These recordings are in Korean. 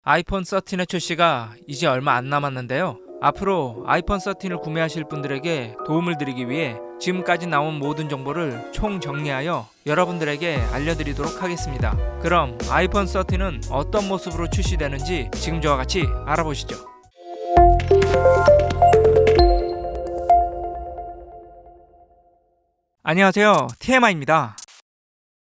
아이폰 13의 출시가 이제 얼마 안 남았는데요. 앞으로 아이폰 13을 구매하실 분들에게 도움을 드리기 위해 지금까지 나온 모든 정보를 총 정리하여 여러분들에게 알려드리도록 하겠습니다. 그럼 아이폰 13은 어떤 모습으로 출시되는지 지금 저와 같이 알아보시죠. 안녕하세요, TMI입니다.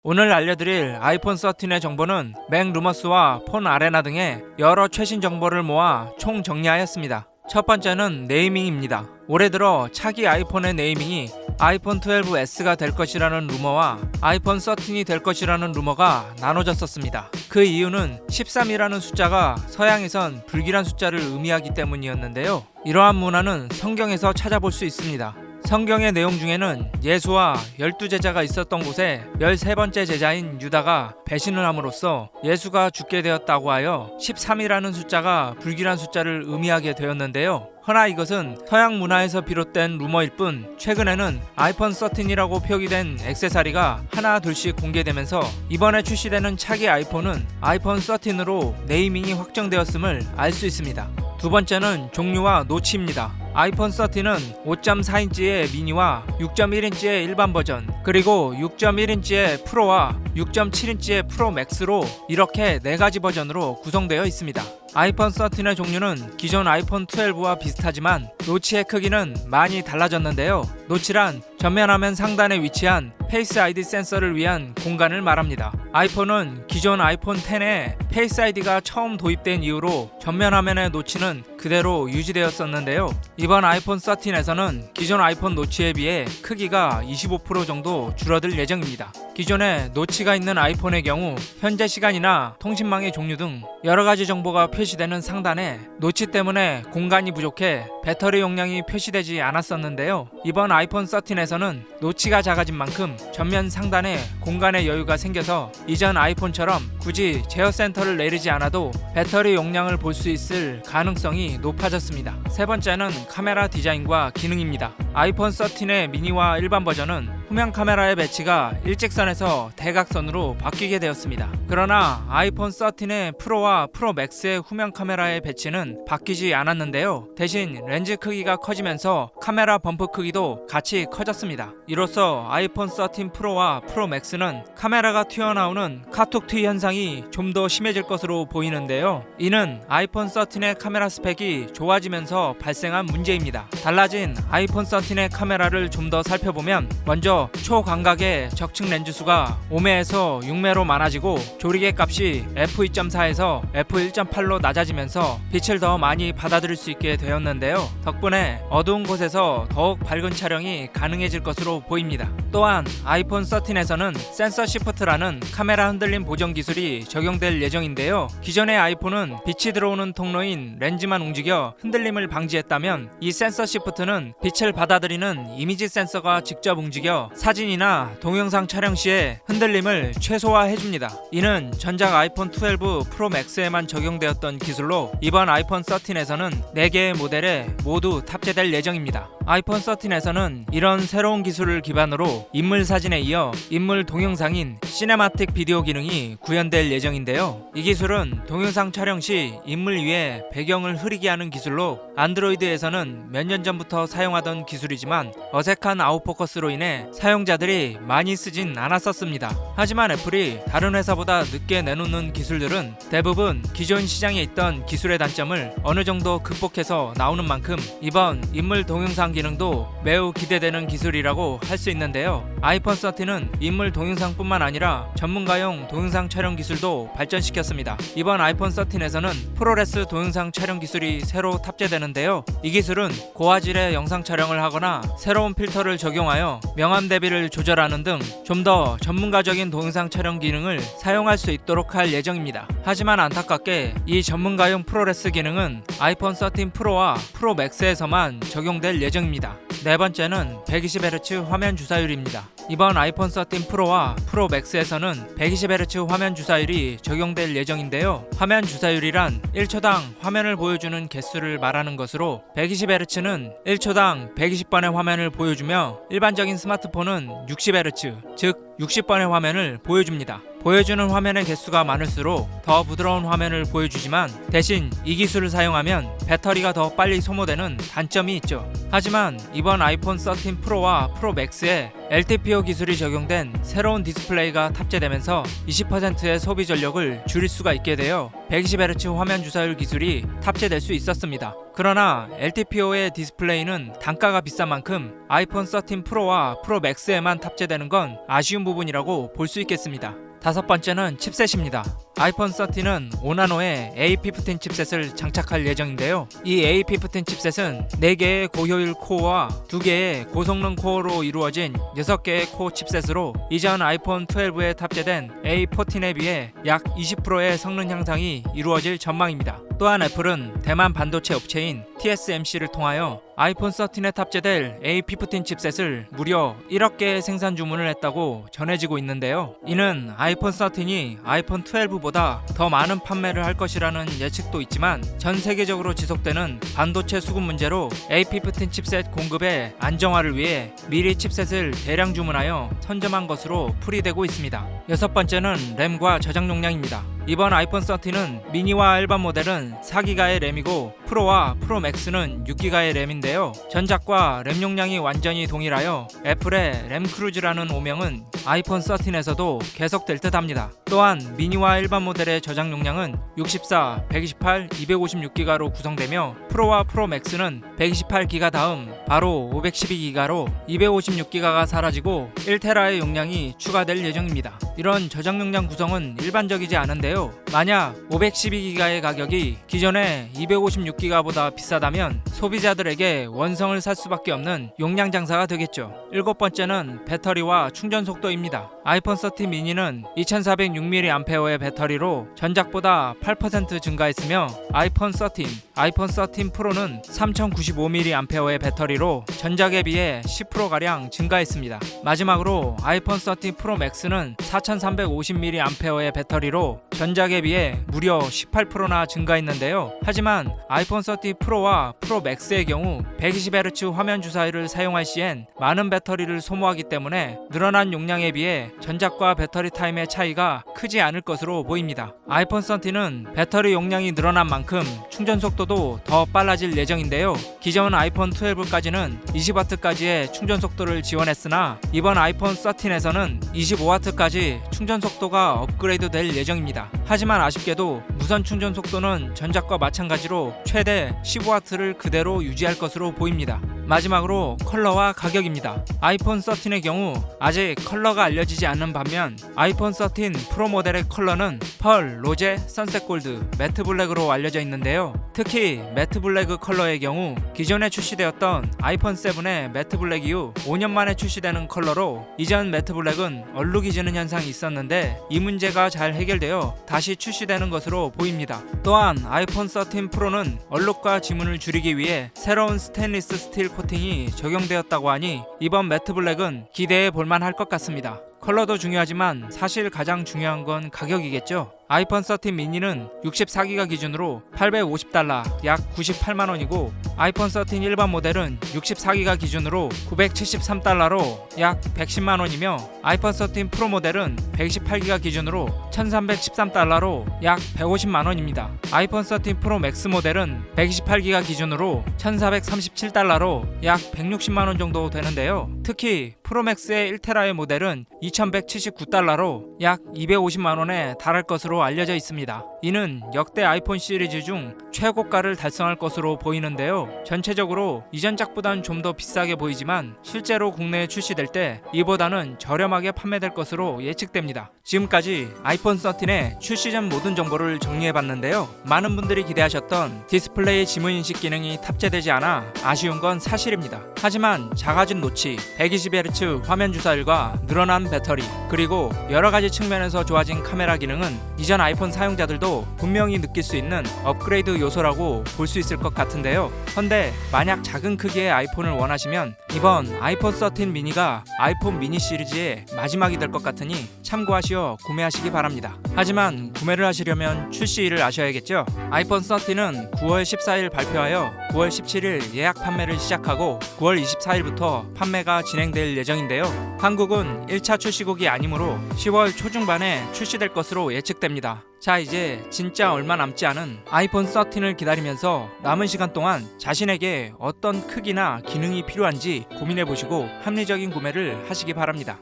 오늘 알려드릴 아이폰 13의 정보는 맥루머스와 폰 아레나 등의 여러 최신 정보를 모아 총 정리하였습니다. 첫 번째는 네이밍입니다. 올해 들어 차기 아이폰의 네이밍이 아이폰 12S가 될 것이라는 루머와 아이폰 13이 될 것이라는 루머가 나눠졌었습니다. 그 이유는 13이라는 숫자가 서양에선 불길한 숫자를 의미하기 때문이었는데요. 이러한 문화는 성경에서 찾아볼 수 있습니다. 성경의 내용 중에는 예수와 12제자가 있었던 곳에 13번째 제자인 유다가 배신을 함으로써 예수가 죽게 되었다고 하여 13이라는 숫자가 불길한 숫자를 의미하게 되었는데요. 허나 이것은 서양 문화에서 비롯된 루머일 뿐 최근에는 아이폰 13이라고 표기된 액세서리가 하나 둘씩 공개되면서 이번에 출시되는 차기 아이폰은 아이폰 13으로 네이밍이 확정되었음을 알 수 있습니다. 두 번째는 종류와 노치입니다. 아이폰 13은 5.4인치의 미니와 6.1인치의 일반 버전, 그리고 6.1인치의 프로와 6.7인치의 프로 맥스로 이렇게 4가지 버전으로 구성되어 있습니다. 아이폰 13의 종류는 기존 아이폰 12와 비슷하지만 노치의 크기는 많이 달라졌는데요. 노치란 전면화면 상단에 위치한 페이스 아이디 센서를 위한 공간을 말합니다. 아이폰은 기존 아이폰 10에 페이스 아이디가 처음 도입된 이후로 전면화면의 노치는 그대로 유지되었었는데요. 이번 아이폰 13에서는 기존 아이폰 노치에 비해 크기가 25% 정도 줄어들 예정입니다. 기존에 노치가 있는 아이폰의 경우 현재 시간이나 통신망의 종류 등 여러가지 정보가 표시되는 상단에 노치 때문에 공간이 부족해 배터리 용량이 표시되지 않았었는데요. 이번 아이폰 13에서는 노치가 작아진 만큼 전면 상단에 공간의 여유가 생겨서 이전 아이폰처럼 굳이 제어 센터를 내리지 않아도 배터리 용량을 볼 수 있을 가능성이 높아졌습니다. 세 번째는 카메라 디자인과 기능입니다. 아이폰 13의 미니와 일반 버전은 후면 카메라의 배치가 일직선에서 대각선으로 바뀌게 되었습니다. 그러나 아이폰 13의 프로와 프로 맥스의 후면 카메라의 배치는 바뀌지 않았는데요. 대신 렌즈 크기가 커지면서 카메라 범프 크기도 같이 커졌습니다. 이로써 아이폰 13 프로와 프로 맥스는 카메라가 튀어나오는 카툭튀 현상이 좀 더 심해질 것으로 보이는데요. 이는 아이폰 13의 카메라 스펙이 좋아지면서 발생한 문제입니다. 달라진 아이폰 13의 카메라를 좀 더 살펴보면 먼저 초광각의 적층 렌즈 수가 5매에서 6매로 많아지고 조리개 값이 f2.4에서 f1.8로 낮아지면서 빛을 더 많이 받아들일 수 있게 되었는데요. 덕분에 어두운 곳에서 더욱 밝은 촬영이 가능해질 것으로 보입니다. 또한 아이폰 13에서는 센서 시프트라는 카메라 흔들림 보정 기술이 적용될 예정인데요. 기존의 아이폰은 빛이 들어오는 통로인 렌즈만 움직여 흔들림을 방지했다면 이 센서 시프트는 빛을 받아들이는 이미지 센서가 직접 움직여 사진이나 동영상 촬영 시에 흔들림을 최소화해줍니다. 이는 전작 아이폰 12 프로 맥스에만 적용되었던 기술로 이번 아이폰 13에서는 4개의 모델에 모두 탑재될 예정입니다. 아이폰 13에서는 이런 새로운 기술을 기반으로 인물 사진에 이어 인물 동영상인 시네마틱 비디오 기능이 구현될 예정인데요. 이 기술은 동영상 촬영 시 인물 위에 배경을 흐리게 하는 기술로 안드로이드에서는 몇 년 전부터 사용하던 기술이지만 어색한 아웃포커스로 인해 사용자들이 많이 쓰진 않았었습니다. 하지만 애플이 다른 회사보다 늦게 내놓는 기술들은 대부분 기존 시장에 있던 기술의 단점을 어느 정도 극복해서 나오는 만큼 이번 인물 동영상 기능도 매우 기대되는 기술이라고 할 수 있는데요. 아이폰 13은 인물 동영상뿐만 아니라 전문가용 동영상 촬영 기술도 발전시켰습니다. 이번 아이폰 13에서는 프로레스 동영상 촬영 기술이 새로 탑재되는데요. 이 기술은 고화질의 영상 촬영을 하거나 새로운 필터를 적용하여 명암 대비를 조절하는 등 좀 더 전문가적인 동영상 촬영 기능을 사용할 수 있도록 할 예정입니다. 하지만 안타깝게 이 전문가용 프로레스 기능은 아이폰 13 프로와 프로 맥스에서만 적용될 예정입니다. 네 번째는 120Hz 화면 주사율입니다. 이번 아이폰 13 프로와 프로 맥스에서는 120Hz 화면 주사율이 적용될 예정인데요. 화면 주사율이란 1초당 화면을 보여주는 개수를 말하는 것으로 120Hz는 1초당 120번의 화면을 보여주며 일반적인 스마트폰은 60Hz, 즉 60번의 화면을 보여줍니다. 보여주는 화면의 개수가 많을수록 더 부드러운 화면을 보여주지만 대신 이 기술을 사용하면 배터리가 더 빨리 소모되는 단점이 있죠. 하지만 이번 아이폰 13 프로와 프로 맥스에 LTPO 기술이 적용된 새로운 디스플레이가 탑재되면서 20%의 소비 전력을 줄일 수가 있게 되어 120Hz 화면 주사율 기술이 탑재될 수 있었습니다. 그러나 LTPO의 디스플레이는 단가가 비싼 만큼 아이폰 13 프로와 프로 맥스에만 탑재되는 건 아쉬운 부분이라고 볼 수 있겠습니다. 다섯 번째는 칩셋입니다. 아이폰 13은 5나노의 A15 칩셋을 장착할 예정인데요. 이 A15 칩셋은 4개의 고효율 코어와 2개의 고성능 코어로 이루어진 6개의 코어 칩셋으로 이전 아이폰 12에 탑재된 A14에 비해 약 20%의 성능 향상이 이루어질 전망입니다. 또한 애플은 대만 반도체 업체인 TSMC를 통하여 아이폰 13에 탑재될 A15 칩셋을 무려 1억 개의 생산 주문을 했다고 전해지고 있는데요. 이는 아이폰 13이 아이폰 12보다 더 많은 판매를 할 것이라는 예측도 있지만 전 세계적으로 지속되는 반도체 수급 문제로 A15 칩셋 공급의 안정화를 위해 미리 칩셋을 대량 주문하여 선점한 것으로 풀이되고 있습니다. 여섯 번째는 램과 저장 용량입니다. 이번 아이폰 13은 미니와 일반 모델은 4기가의 램이고 프로와 프로 맥스는 6기가의 램인데요. 전작과 램 용량이 완전히 동일하여 애플의 램 크루즈라는 오명은 아이폰 13에서도 계속될 듯 합니다. 또한 미니와 일반 모델의 저장 용량은 64, 128, 256기가로 구성되며 프로와 프로 맥스는 128기가 다음 바로 512기가로 256기가가 사라지고 1테라의 용량이 추가될 예정입니다. 이런 저장 용량 구성은 일반적이지 않은데요. 만약 512기가의 가격이 기존의 256기가보다 비싸다면 소비자들에게 원성을 살 수밖에 없는 용량 장사가 되겠죠. 일곱 번째는 배터리와 충전 속도입니다. 아이폰 13 미니는 2406mAh의 배터리로 전작보다 8% 증가했으며 아이폰 13, 아이폰 13 프로는 3095mAh의 배터리로 전작에 비해 10%가량 증가했습니다. 마지막으로 아이폰 13 프로 맥스는 4350mAh의 배터리로 전작에 비해 무려 18%나 증가했는데요. 하지만 아이폰 13 프로와 프로 맥스의 경우 120Hz 화면 주사율을 사용할 시엔 많은 배터리를 소모하기 때문에 늘어난 용량에 비해 전작과 배터리 타임의 차이가 크지 않을 것으로 보입니다. 아이폰 13은 배터리 용량이 늘어난 만큼 충전 속도도 더 빨라질 예정인데요. 기존 아이폰 12까지는 20W까지의 충전 속도를 지원했으나 이번 아이폰 13에서는 25W까지 충전 속도가 업그레이드 될 예정입니다. 하지만 아쉽게도 무선 충전 속도는 전작과 마찬가지로 최대 15W를 그대로 유지할 것으로 보입니다. 마지막으로 컬러와 가격입니다. 아이폰 13의 경우 아직 컬러가 알려지지 않는 반면 아이폰 13 프로 모델의 컬러는 펄, 로제, 선셋 골드, 매트 블랙으로 알려져 있는데요. 특히 매트 블랙 컬러의 경우 기존에 출시되었던 아이폰 7의 매트 블랙 이후 5년 만에 출시되는 컬러로 이전 매트 블랙은 얼룩이 지는 현상이 있었는데 이 문제가 잘 해결되어 다시 출시되는 것으로 보입니다. 또한 아이폰 13 프로는 얼룩과 지문을 줄이기 위해 새로운 스테인리스 스틸 코팅이 적용되었다고 하니 이번 매트 블랙은 기대해 볼만할 것 같습니다. 컬러도 중요하지만 사실 가장 중요한 건 가격이겠죠. 아이폰 13 미니는 64기가 기준으로 $850, 약 98만원이고 아이폰 13 일반 모델은 64기가 기준으로 $973로 약 110만원이며 아이폰 13 프로 모델은 128기가 기준으로 $1313로 약 150만원입니다. 아이폰 13 프로 맥스 모델은 128기가 기준으로 $1437로 약 160만원 정도 되는데요. 특히 프로맥스의 1테라의 모델은 $2179로 약 250만원에 달할 것으로 알려져 있습니다. 이는 역대 아이폰 시리즈 중 최고가를 달성할 것으로 보이는데요. 전체적으로 이전작보단 좀 더 비싸게 보이지만 실제로 국내에 출시될 때 이보다는 저렴하게 판매될 것으로 예측됩니다. 지금까지 아이폰 13의 출시 전 모든 정보를 정리해봤는데요. 많은 분들이 기대하셨던 디스플레이 지문인식 기능이 탑재되지 않아 아쉬운 건 사실입니다. 하지만 작아진 노치, 120Hz 화면 주사율과 늘어난 배터리, 그리고 여러가지 측면에서 좋아진 카메라 기능은 이전 아이폰 사용자들도 분명히 느낄 수 있는 업그레이드 요소라고 볼 수 있을 것 같은데요. 헌데 만약 작은 크기의 아이폰을 원하시면 이번 아이폰 13 미니가 아이폰 미니 시리즈의 마지막이 될 것 같으니 참고하시어 구매하시기 바랍니다. 하지만 구매를 하시려면 출시일을 아셔야겠죠? 아이폰 13은 9월 14일 발표하여 9월 17일 예약 판매를 시작하고 9월 24일부터 판매가 진행될 예정인데요. 한국은 1차 출시국이 아니므로 10월 초중반에 출시될 것으로 예측됩니다. 자, 이제 진짜 얼마 남지 않은 아이폰 13을 기다리면서 남은 시간 동안 자신에게 어떤 크기나 기능이 필요한지 고민해보시고 합리적인 구매를 하시기 바랍니다.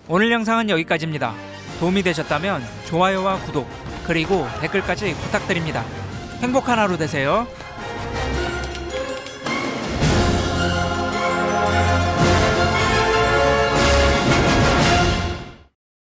오늘 영상은 여기까지입니다. 도움이 되셨다면 좋아요와 구독, 그리고 댓글까지 부탁드립니다. 행복한 하루 되세요.